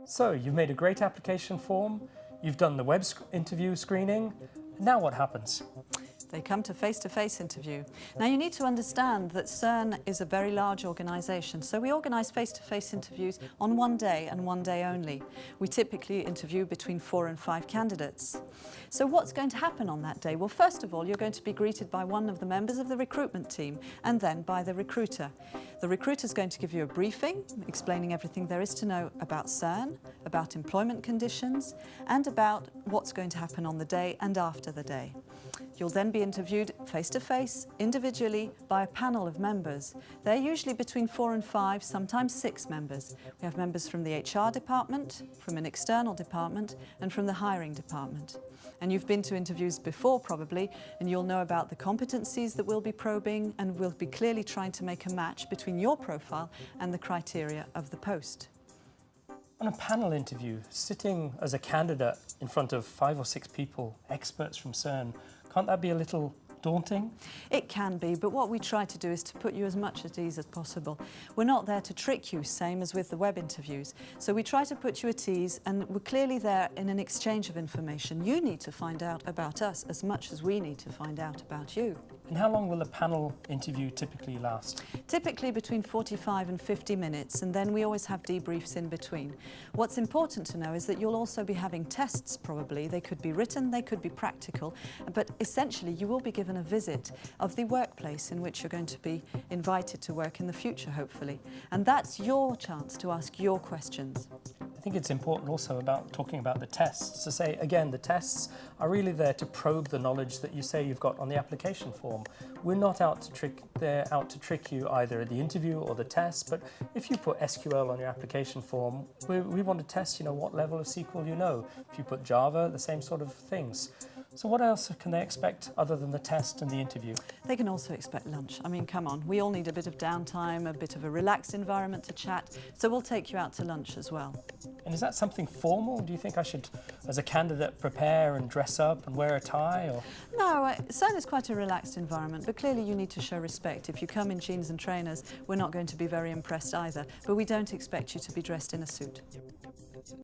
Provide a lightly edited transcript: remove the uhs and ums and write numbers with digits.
So you've made a great application form, you've done the web interview screening, now what happens? They come to face-to-face interview. Now you need to understand that CERN is a very large organisation, so we organise face-to-face interviews on one day and one day only. We typically interview between 4 and 5 candidates. So what's going to happen on that day? Well, first of all, you're going to be greeted by one of the members of the recruitment team and then by the recruiter. The recruiter is going to give you a briefing explaining everything there is to know about CERN, about employment conditions and about what's going to happen on the day and after the day. You'll then be interviewed face-to-face, individually, by a panel of members. They're usually between 4 and 5, sometimes 6 members. We have members from the HR department, from an external department, and from the hiring department. And you've been to interviews before, probably, and you'll know about the competencies that we'll be probing, and we'll be clearly trying to make a match between your profile and the criteria of the post. On a panel interview, sitting as a candidate in front of 5 or 6 people, experts from CERN, can't that be a little daunting? It can be, but what we try to do is to put you as much at ease as possible. We're not there to trick you, same as with the web interviews. So we try to put you at ease, and we're clearly there in an exchange of information. You need to find out about us as much as we need to find out about you. And how long will a panel interview typically last? Typically between 45 and 50 minutes, and then we always have debriefs in between. What's important to know is that you'll also be having tests probably. They could be written, they could be practical, but essentially you will be given a visit of the workplace in which you're going to be invited to work in the future, hopefully. And that's your chance to ask your questions. I think it's important also about talking about the tests. To say, again, the tests are really there to probe the knowledge that you say you've got on the application form. We're not out to trick you either at the interview or the test, but if you put SQL on your application form, we want to test, what level of SQL you know. If you put Java, the same sort of things. So what else can they expect other than the test and the interview? They can also expect lunch. I mean, come on, we all need a bit of downtime, a bit of a relaxed environment to chat, so we'll take you out to lunch as well. And is that something formal? Do you think I should, as a candidate, prepare and dress up and wear a tie? Or? No, CERN is quite a relaxed environment, but clearly you need to show respect. If you come in jeans and trainers, we're not going to be very impressed either, but we don't expect you to be dressed in a suit.